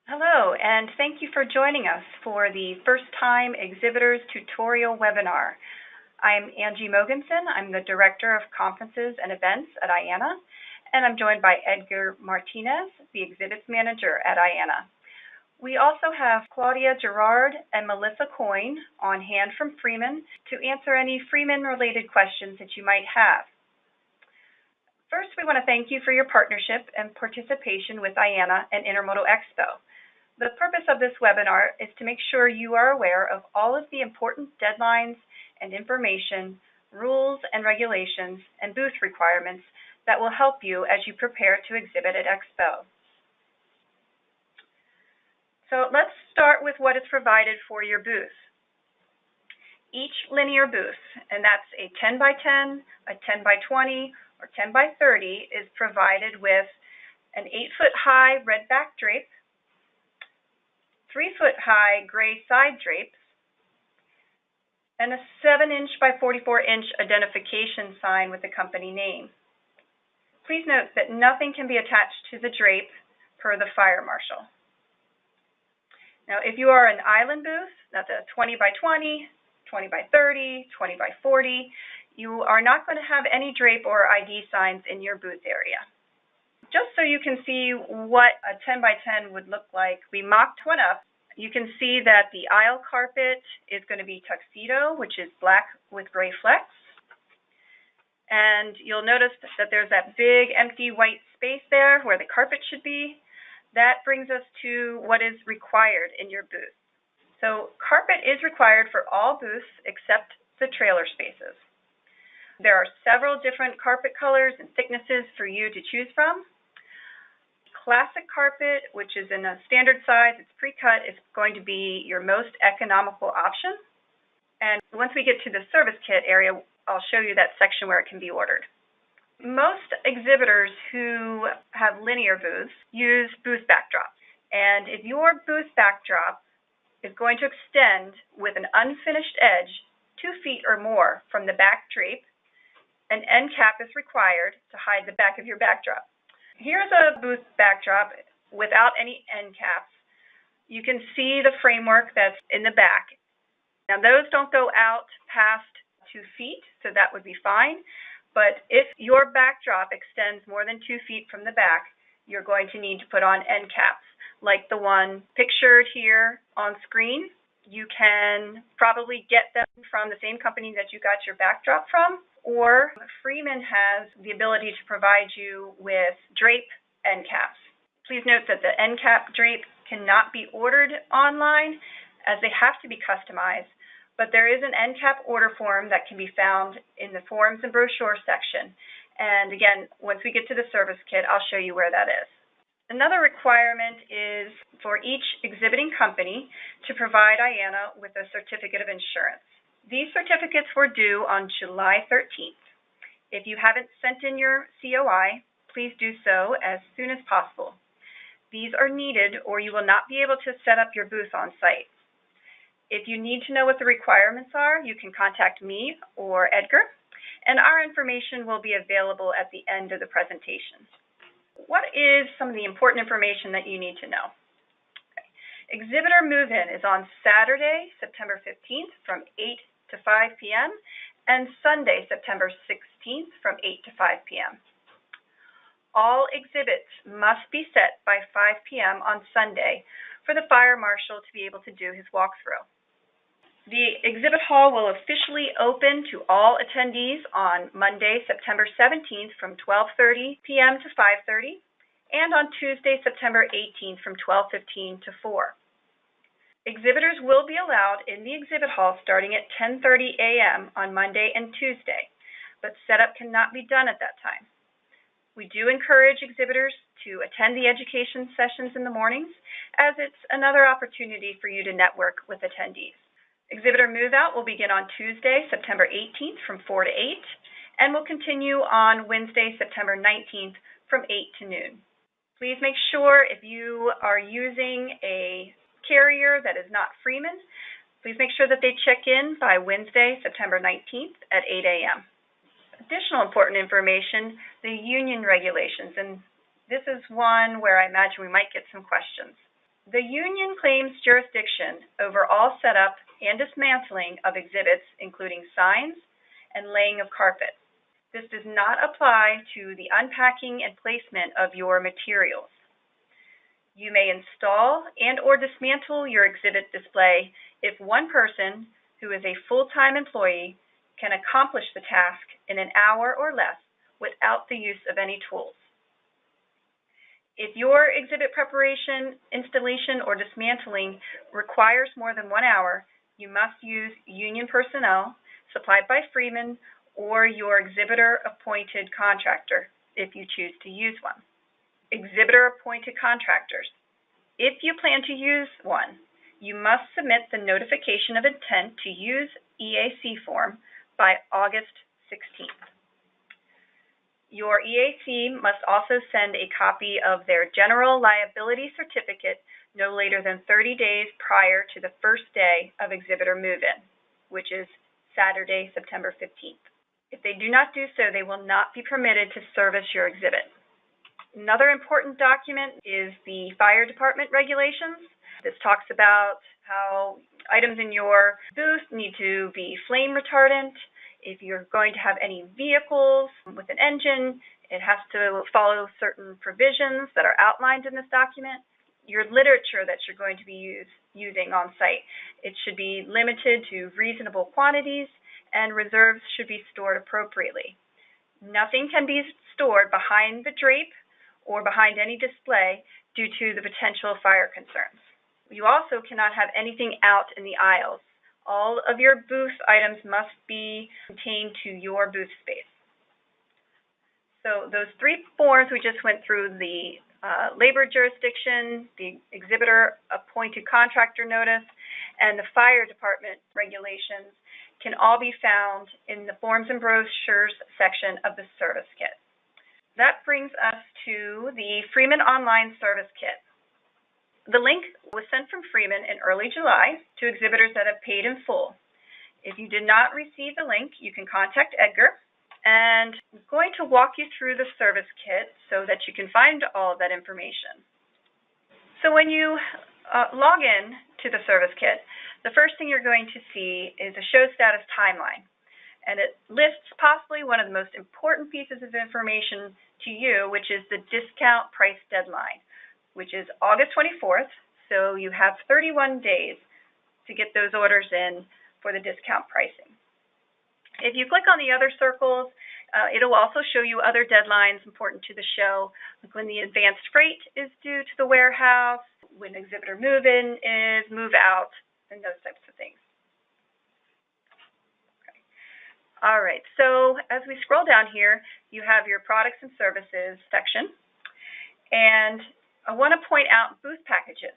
Hello, and thank you for joining us for the First-Time Exhibitors tutorial webinar. I'm Angie Mogensen. I'm the Director of Conferences and Events at IANA, and I'm joined by Edgar Martinez, the Exhibits Manager at IANA. We also have Claudia Gerard and Melissa Coyne on hand from Freeman to answer any Freeman-related questions that you might have. First, we want to thank you for your partnership and participation with IANA and Intermodal EXPO. The purpose of this webinar is to make sure you are aware of all of the important deadlines and information, rules and regulations, and booth requirements that will help you as you prepare to exhibit at Expo. So let's start with what is provided for your booth. Each linear booth, and that's a 10 by 10, a 10 by 20, or 10 by 30, is provided with an 8-foot high red back drape, 3-foot high gray side drapes, and a 7-inch by 44-inch identification sign with the company name. Please note that nothing can be attached to the drape per the fire marshal. Now, if you are an island booth, that's a 20 by 20, 20 by 30, 20 by 40, you are not going to have any drape or ID signs in your booth area. Just so you can see what a 10 by 10 would look like, we mocked one up. You can see that the aisle carpet is going to be tuxedo, which is black with gray flecks. And you'll notice that there's that big empty white space there where the carpet should be. That brings us to what is required in your booth. So carpet is required for all booths except the trailer spaces. There are several different carpet colors and thicknesses for you to choose from. Classic carpet, which is in a standard size, it's pre-cut, is going to be your most economical option. And once we get to the service kit area, I'll show you that section where it can be ordered. Most exhibitors who have linear booths use booth backdrops. And if your booth backdrop is going to extend with an unfinished edge 2 feet or more from the back drape, an end cap is required to hide the back of your backdrop. Here's a booth backdrop without any end caps. You can see the framework that's in the back. Now, those don't go out past 2 feet, so that would be fine. But if your backdrop extends more than 2 feet from the back, you're going to need to put on end caps, like the one pictured here on screen. You can probably get them from the same company that you got your backdrop from, or Freeman has the ability to provide you with drape end caps. Please note that the end cap drape cannot be ordered online as they have to be customized, but there is an end cap order form that can be found in the forms and brochure section. And again, once we get to the service kit, I'll show you where that is. Another requirement is for each exhibiting company to provide IANA with a certificate of insurance. These certificates were due on July 13th. If you haven't sent in your COI, please do so as soon as possible. These are needed or you will not be able to set up your booth on site. If you need to know what the requirements are, you can contact me or Edgar, and our information will be available at the end of the presentation. What is some of the important information that you need to know? Exhibitor move-in is on Saturday, September 15th from 8 to 5 p.m. and Sunday, September 16th from 8 to 5 p.m. All exhibits must be set by 5 p.m. on Sunday for the fire marshal to be able to do his walkthrough. The exhibit hall will officially open to all attendees on Monday, September 17th from 12:30 p.m. to 5:30 and on Tuesday, September 18th from 12:15 to 4. Exhibitors will be allowed in the exhibit hall starting at 10:30 a.m. on Monday and Tuesday, but setup cannot be done at that time. We do encourage exhibitors to attend the education sessions in the mornings, as it's another opportunity for you to network with attendees. Exhibitor move-out will begin on Tuesday, September 18th from 4 to 8, and will continue on Wednesday, September 19th from 8 to noon. Please make sure if you are using a carrier that is not Freeman, please make sure that they check in by Wednesday, September 19th at 8 a.m. Additional important information, the union regulations, and this is one where I imagine we might get some questions. The union claims jurisdiction over all setup and dismantling of exhibits, including signs and laying of carpet. This does not apply to the unpacking and placement of your materials. You may install and or dismantle your exhibit display if one person who is a full-time employee can accomplish the task in an hour or less without the use of any tools. If your exhibit preparation, installation, or dismantling requires more than 1 hour, you must use union personnel supplied by Freeman or your exhibitor-appointed contractor, if you choose to use one. Exhibitor-appointed contractors. If you plan to use one, you must submit the notification of intent to use EAC form by August 16th. Your EAC must also send a copy of their general liability certificate no later than 30 days prior to the first day of exhibitor move-in, which is Saturday, September 15th. If they do not do so, they will not be permitted to service your exhibit. Another important document is the fire department regulations. This talks about how items in your booth need to be flame retardant. If you're going to have any vehicles with an engine, it has to follow certain provisions that are outlined in this document. Your literature that you're going to be using on site, it should be limited to reasonable quantities, and reserves should be stored appropriately. Nothing can be stored behind the drape or behind any display due to the potential fire concerns. You also cannot have anything out in the aisles. All of your booth items must be contained to your booth space. So those 3 forms we just went through, the labor jurisdiction, the exhibitor appointed contractor notice, and the fire department regulations can all be found in the forms and brochures section of the service kit. That brings us to the Freeman Online Service Kit. The link was sent from Freeman in early July to exhibitors that have paid in full. If you did not receive the link, you can contact Edgar, and I'm going to walk you through the service kit so that you can find all of that information. So when you log in to the service kit, the first thing you're going to see is a show status timeline, and it lists possibly one of the most important pieces of information to you, which is the discount price deadline, which is August 24th, so you have 31 days to get those orders in for the discount pricing. If you click on the other circles, it'll also show you other deadlines important to the show, like when the advanced freight is due to the warehouse, when exhibitor move-in is, move-out, and those types of things. Okay. All right, so as we scroll down here, you have your products and services section, and I want to point out booth packages.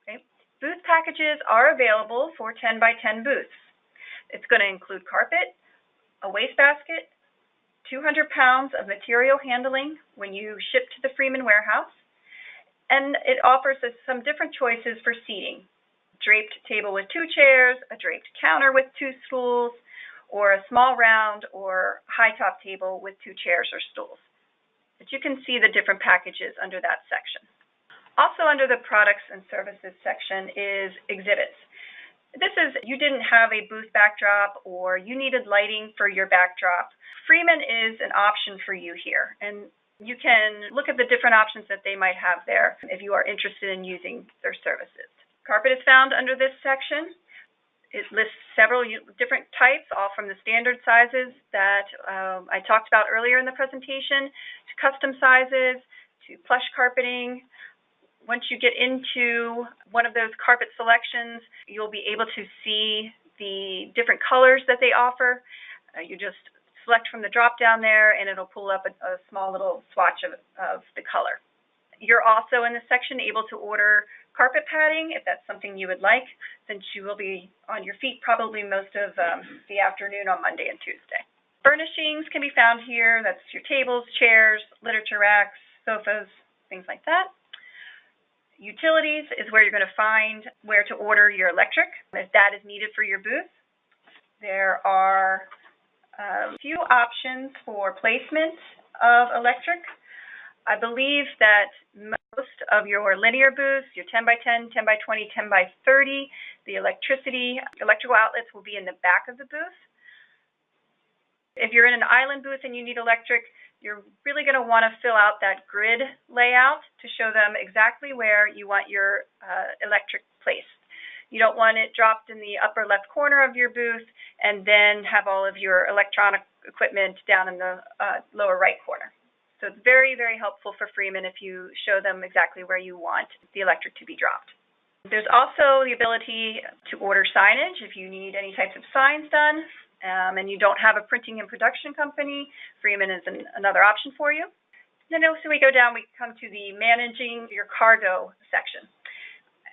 Okay? Booth packages are available for 10 by 10 booths. It's going to include carpet, a wastebasket, 200 pounds of material handling when you ship to the Freeman warehouse, and it offers us some different choices for seating. Draped table with 2 chairs, a draped counter with 2 stools, or a small round or high-top table with 2 chairs or stools. But you can see the different packages under that section. Also under the products and services section is exhibits. This is, you didn't have a booth backdrop or you needed lighting for your backdrop. Freeman is an option for you here, and you can look at the different options that they might have there if you are interested in using their services. Carpet is found under this section. It lists several different types, all from the standard sizes that I talked about earlier in the presentation, to custom sizes, to plush carpeting. Once you get into one of those carpet selections, you'll be able to see the different colors that they offer. You just select from the drop-down there, and it'll pull up a small little swatch of the color. You're also in this section able to order carpet padding if that's something you would like, since you will be on your feet probably most of the afternoon on Monday and Tuesday. Furnishings can be found here. That's your tables, chairs, literature racks, sofas, things like that. Utilities is where you're going to find where to order your electric if that is needed for your booth. There are a few options for placement of electric. I believe that most Most of your linear booths, your 10 by 10, 10 by 20, 10 by 30, the electrical outlets will be in the back of the booth. If you're in an island booth and you need electric, you're really going to want to fill out that grid layout to show them exactly where you want your electric placed. You don't want it dropped in the upper left corner of your booth and then have all of your electronic equipment down in the lower right corner. So it's very, very helpful for Freeman if you show them exactly where you want the electric to be dropped. There's also the ability to order signage if you need any types of signs done. And you don't have a printing and production company, Freeman is another option for you. Then also we go down, we come to the managing your cargo section.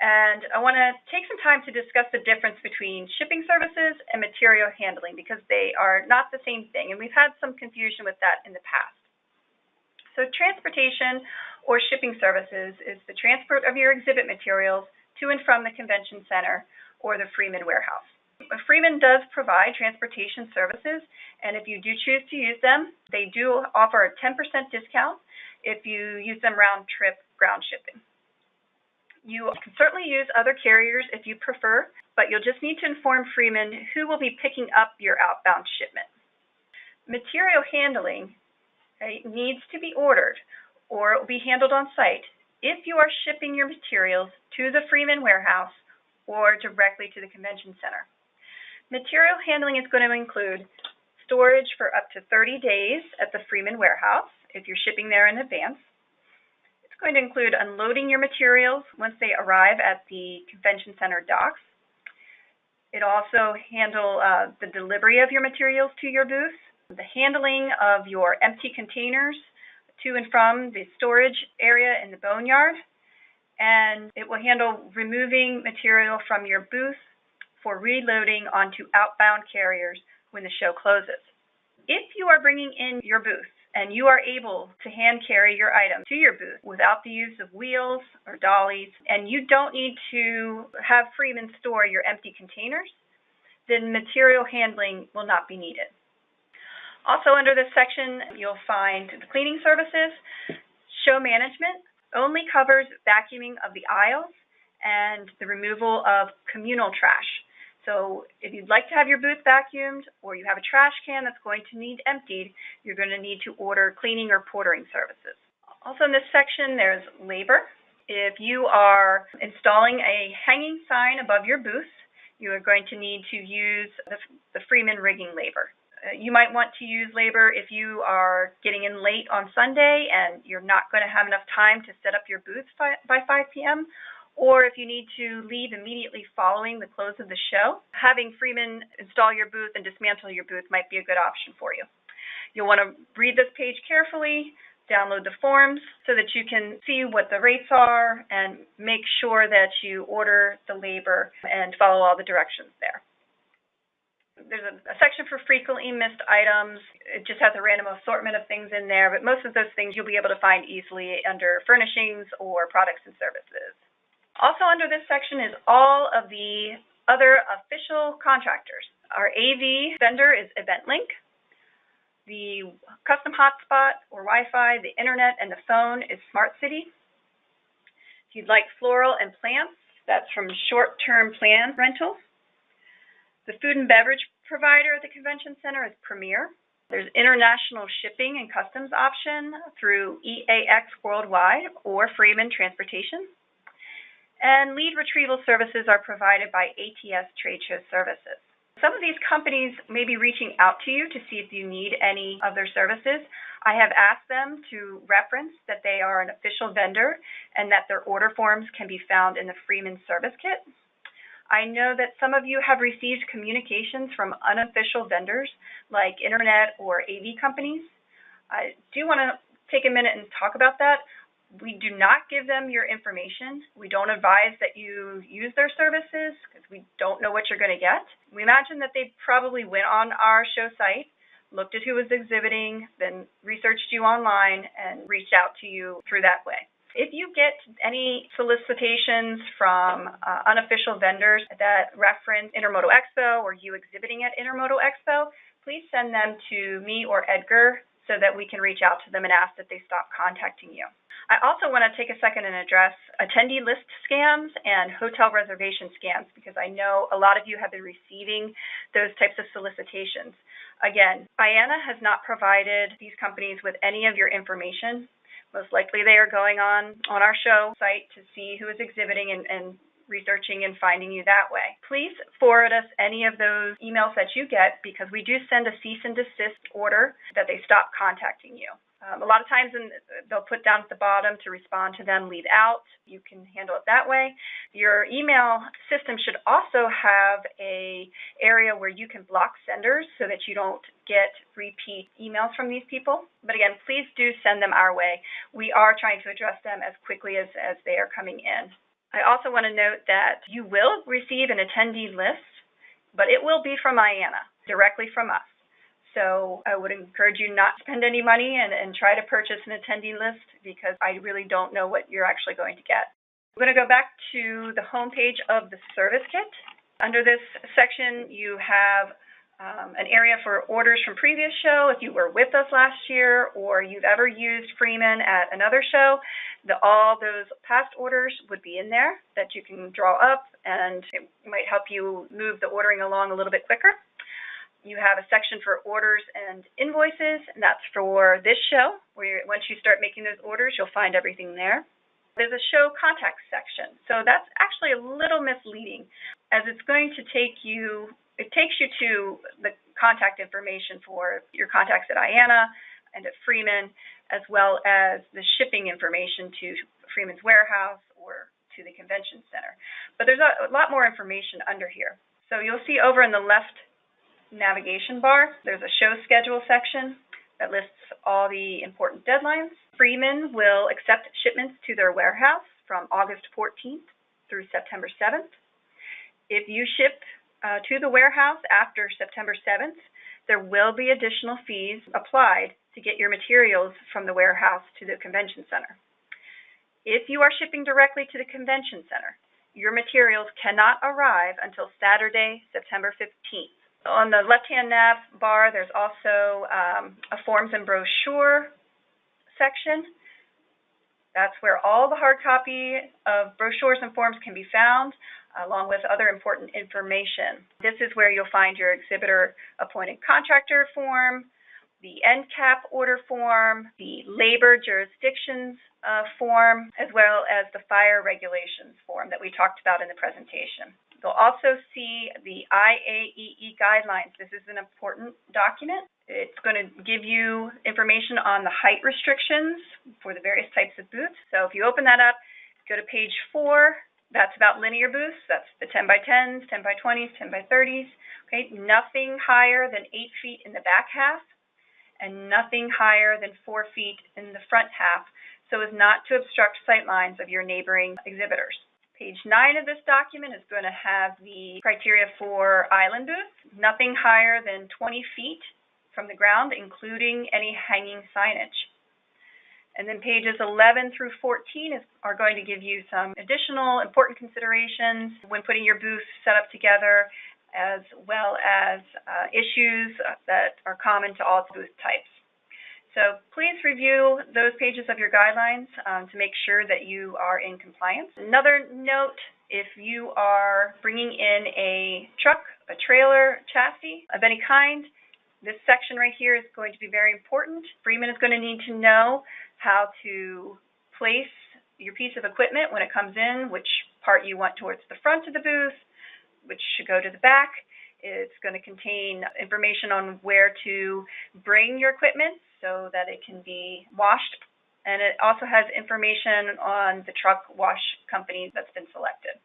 And I want to take some time to discuss the difference between shipping services and material handling because they are not the same thing. And we've had some confusion with that in the past. So transportation or shipping services is the transport of your exhibit materials to and from the convention center or the Freeman warehouse. Freeman does provide transportation services, and if you do choose to use them, they do offer a 10% discount if you use them round-trip ground shipping. You can certainly use other carriers if you prefer, but you'll just need to inform Freeman who will be picking up your outbound shipment. Material handling needs to be ordered, or it will be handled on site if you are shipping your materials to the Freeman warehouse or directly to the convention center. Material handling is going to include storage for up to 30 days at the Freeman warehouse if you're shipping there in advance. It's going to include unloading your materials once they arrive at the convention center docks. It'll also handle the delivery of your materials to your booth, the handling of your empty containers to and from the storage area in the boneyard, and it will handle removing material from your booth for reloading onto outbound carriers when the show closes. If you are bringing in your booth and you are able to hand carry your items to your booth without the use of wheels or dollies, and you don't need to have Freeman store your empty containers, then material handling will not be needed. Also under this section, you'll find the cleaning services. Show management only covers vacuuming of the aisles and the removal of communal trash. So if you'd like to have your booth vacuumed or you have a trash can that's going to need emptied, you're going to need to order cleaning or portering services. Also in this section, there's labor. If you are installing a hanging sign above your booth, you are going to need to use the Freeman rigging labor. You might want to use labor if you are getting in late on Sunday and you're not going to have enough time to set up your booth by 5 p.m., or if you need to leave immediately following the close of the show. Having Freeman install your booth and dismantle your booth might be a good option for you. You'll want to read this page carefully, download the forms so that you can see what the rates are and make sure that you order the labor and follow all the directions there. There's a section for frequently missed items. It just has a random assortment of things in there, but most of those things you'll be able to find easily under furnishings or products and services. Also under this section is all of the other official contractors. Our AV vendor is EventLink. The custom hotspot or Wi-Fi, the internet, and the phone is Smart City. If you'd like floral and plants, that's from Short-Term Plan Rental. The food and beverage provider at the convention center is Premier. There's international shipping and customs option through EAX Worldwide or Freeman Transportation. And lead retrieval services are provided by ATS Trade Show Services. Some of these companies may be reaching out to you to see if you need any of their services. I have asked them to reference that they are an official vendor and that their order forms can be found in the Freeman Service Kit. I know that some of you have received communications from unofficial vendors like internet or AV companies. I do want to take a minute and talk about that. We do not give them your information. We don't advise that you use their services because we don't know what you're going to get. We imagine that they probably went on our show site, looked at who was exhibiting, then researched you online and reached out to you through that way. If you get any solicitations from unofficial vendors that reference Intermodal EXPO or you exhibiting at Intermodal EXPO, please send them to me or Edgar so that we can reach out to them and ask that they stop contacting you. I also want to take a second and address attendee list scams and hotel reservation scams, because I know a lot of you have been receiving those types of solicitations. Again, IANA has not provided these companies with any of your information. Most likely they are going on our show site to see who is exhibiting and researching and finding you that way. Please forward us any of those emails that you get, because we do send a cease and desist order that they stop contacting you. A lot of times they'll put down at the bottom to respond to them, leave out. You can handle it that way. Your email system should also have an area where you can block senders so that you don't get repeat emails from these people. But again, please do send them our way. We are trying to address them as quickly as they are coming in. I also want to note that you will receive an attendee list, but it will be from IANA, directly from us. So I would encourage you not to spend any money and try to purchase an attendee list, because I really don't know what you're actually going to get. We're going to go back to the home page of the service kit. Under this section, you have an area for orders from previous show. If you were with us last year or you've ever used Freeman at another show, all those past orders would be in there that you can draw up, and it might help you move the ordering along a little bit quicker. You have a section for orders and invoices, and that's for this show, where once you start making those orders, you'll find everything there. There's a show contact section, so that's actually a little misleading, as it's going to take you, it takes you to the contact information for your contacts at IANA and at Freeman, as well as the shipping information to Freeman's warehouse or to the convention center. But there's a lot more information under here. So you'll see over in the left navigation bar, there's a show schedule section that lists all the important deadlines. Freeman will accept shipments to their warehouse from August 14th through September 7th. If you ship to the warehouse after September 7th, there will be additional fees applied to get your materials from the warehouse to the convention center. If you are shipping directly to the convention center, your materials cannot arrive until Saturday, September 15th. On the left-hand nav bar, there's also a forms and brochure section. That's where all the hard copy of brochures and forms can be found, along with other important information. This is where you'll find your exhibitor appointed contractor form, the NCAP order form, the labor jurisdictions form, as well as the fire regulations form that we talked about in the presentation. You'll also see the IAEE guidelines. This is an important document. It's going to give you information on the height restrictions for the various types of booths. So if you open that up, go to page 4. That's about linear booths. That's the 10 by 10s, 10 by 20s, 10 by 30s. Okay, nothing higher than 8 feet in the back half, and nothing higher than 4 feet in the front half, so as not to obstruct sight lines of your neighboring exhibitors. Page 9 of this document is going to have the criteria for island booths. Nothing higher than 20 feet from the ground, including any hanging signage. And then pages 11 through 14 are going to give you some additional important considerations when putting your booth set up together, as well as issues that are common to all booth types. So please review those pages of your guidelines to make sure that you are in compliance. Another note, if you are bringing in a truck, a trailer, chassis of any kind, this section right here is going to be very important. Freeman is going to need to know how to place your piece of equipment when it comes in, which part you want towards the front of the booth, which should go to the back. It's going to contain information on where to bring your equipment so that it can be washed. And it also has information on the truck wash company that's been selected.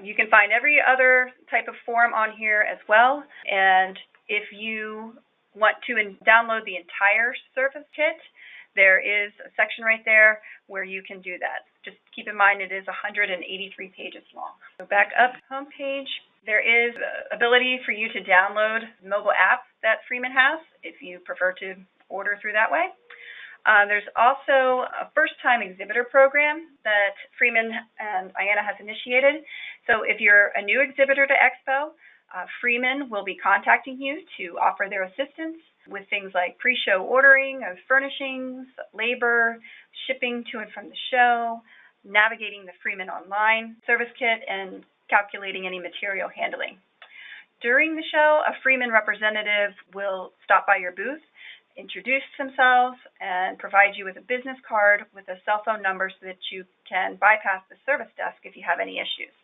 You can find every other type of form on here as well. And if you want to download the entire service kit, there is a section right there where you can do that. Just keep in mind it is 183 pages long. So back up homepage, there is the ability for you to download the mobile app that Freeman has if you prefer to order through that way. There's also a First-Time Exhibitor program that Freeman and IANA has initiated. So if you're a new exhibitor to Expo, Freeman will be contacting you to offer their assistance with things like pre-show ordering of furnishings, labor, shipping to and from the show, navigating the Freeman Online service kit, and calculating any material handling. During the show, a Freeman representative will stop by your booth, introduce themselves, and provide you with a business card with a cell phone number so that you can bypass the service desk if you have any issues.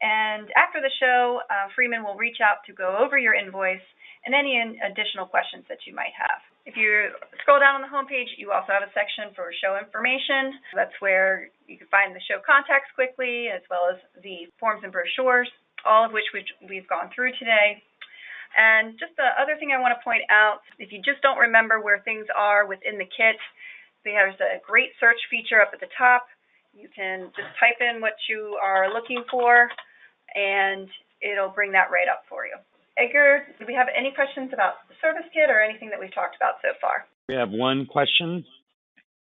And after the show, Freeman will reach out to go over your invoice and any additional questions that you might have. If you scroll down on the homepage, you also have a section for show information. That's where you can find the show contacts quickly, as well as the forms and brochures, all of which we've gone through today. And just the other thing I want to point out, if you just don't remember where things are within the kit, there's a great search feature up at the top. You can just type in what you are looking for, and it'll bring that right up for you. Edgar, do we have any questions about the service kit or anything that we've talked about so far? We have one question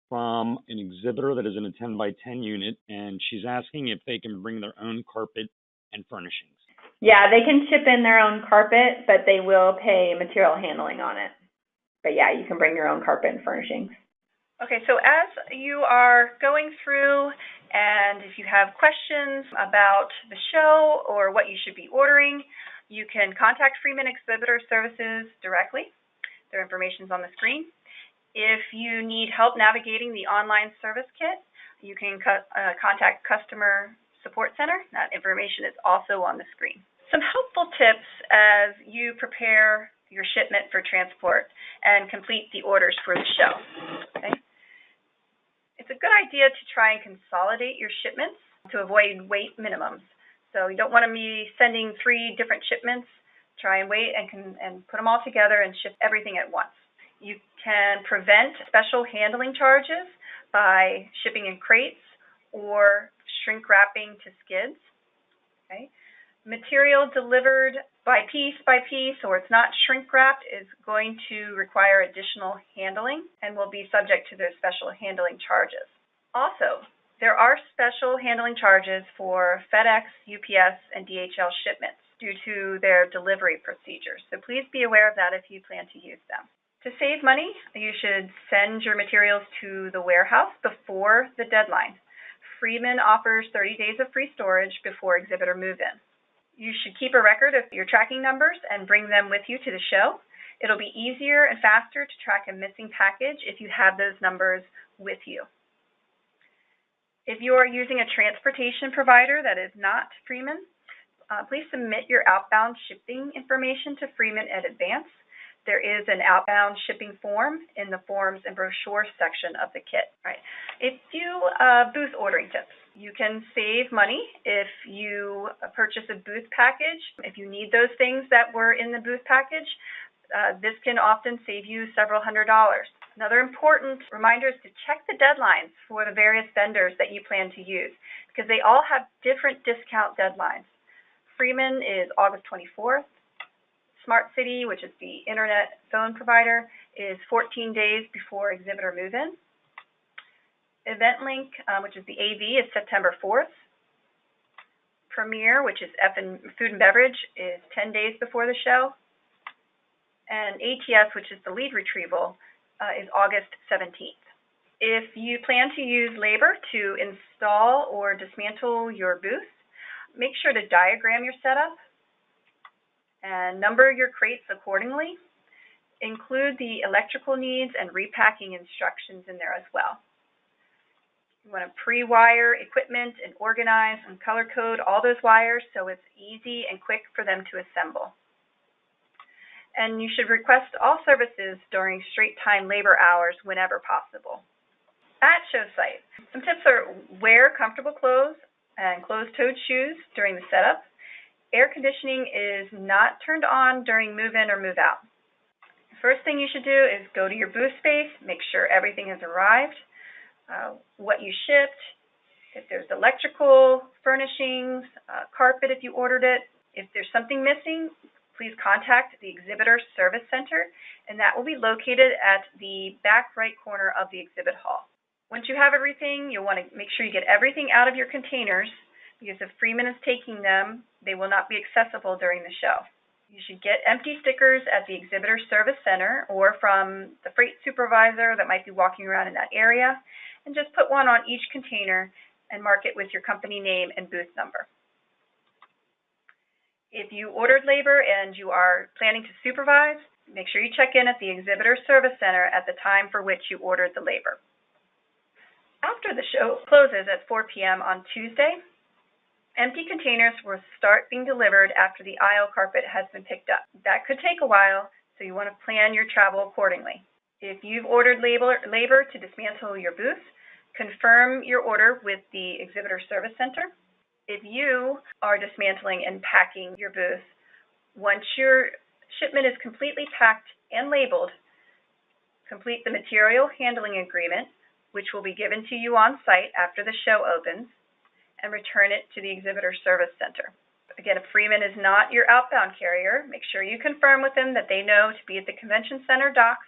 from an exhibitor that is in a 10 by 10 unit, and she's asking if they can bring their own carpet and furnishings. Yeah, they can ship in their own carpet, but they will pay material handling on it. But yeah, you can bring your own carpet and furnishings. Okay, so as you are going through, and if you have questions about the show or what you should be ordering, you can contact Freeman Exhibitor Services directly. Their information is on the screen. If you need help navigating the online service kit, you can contact Customer Support Center. That information is also on the screen. Some helpful tips as you prepare your shipment for transport and complete the orders for the show. Okay? It's a good idea to try and consolidate your shipments to avoid weight minimums. So you don't want to be sending 3 different shipments. Try and wait and put them all together and ship everything at once. You can prevent special handling charges by shipping in crates or shrink wrapping to skids. Okay? Material delivered by piece, or it's not shrink wrapped, is going to require additional handling and will be subject to those special handling charges. Also, there are special handling charges for FedEx, UPS, and DHL shipments due to their delivery procedures. So please be aware of that if you plan to use them. To save money, you should send your materials to the warehouse before the deadline. Freeman offers 30 days of free storage before exhibitor move-in. You should keep a record of your tracking numbers and bring them with you to the show. It'll be easier and faster to track a missing package if you have those numbers with you. If you are using a transportation provider that is not Freeman, please submit your outbound shipping information to Freeman in advance. There is an outbound shipping form in the forms and brochure section of the kit. Right. A few booth ordering tips. You can save money if you purchase a booth package. If you need those things that were in the booth package, this can often save you several $100s. Another important reminder is to check the deadlines for the various vendors that you plan to use, because they all have different discount deadlines. Freeman is August 24th. Smart City, which is the internet phone provider, is 14 days before exhibitor move-in. EventLink, which is the AV, is September 4th. Premier, which is food and beverage, is 10 days before the show. And ATS, which is the lead retrieval, is August 17th. If you plan to use labor to install or dismantle your booth, make sure to diagram your setup and number your crates accordingly. Include the electrical needs and repacking instructions in there as well. You want to pre-wire equipment and organize and color code all those wires so it's easy and quick for them to assemble. And you should request all services during straight-time labor hours whenever possible. At show site, some tips are: wear comfortable clothes and closed-toed shoes during the setup. Air conditioning is not turned on during move-in or move-out. First thing you should do is go to your booth space, make sure everything has arrived, what you shipped, if there's electrical, furnishings, carpet if you ordered it. If there's something missing, please contact the Exhibitor Service Center, and that will be located at the back right corner of the exhibit hall. Once you have everything, you'll want to make sure you get everything out of your containers, because if Freeman is taking them, they will not be accessible during the show. You should get empty stickers at the Exhibitor Service Center or from the freight supervisor that might be walking around in that area, and just put one on each container and mark it with your company name and booth number. If you ordered labor and you are planning to supervise, make sure you check in at the Exhibitor Service Center at the time for which you ordered the labor. After the show closes at 4 p.m. on Tuesday, empty containers will start being delivered after the aisle carpet has been picked up. That could take a while, so you want to plan your travel accordingly. If you've ordered labor to dismantle your booth, confirm your order with the Exhibitor Service Center. If you are dismantling and packing your booth, once your shipment is completely packed and labeled, complete the material handling agreement, which will be given to you on site after the show opens, and return it to the Exhibitor Service Center. Again, if Freeman is not your outbound carrier, make sure you confirm with them that they know to be at the Convention Center docks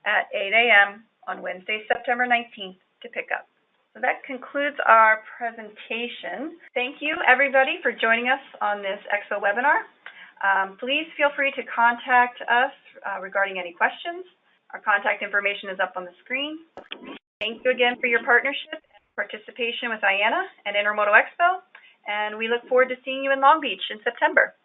at 8 a.m. on Wednesday, September 19th to pick up. So that concludes our presentation. Thank you, everybody, for joining us on this Expo webinar. Please feel free to contact us regarding any questions. Our contact information is up on the screen. Thank you again for your partnership and participation with IANA and Intermodal EXPO, and we look forward to seeing you in Long Beach in September.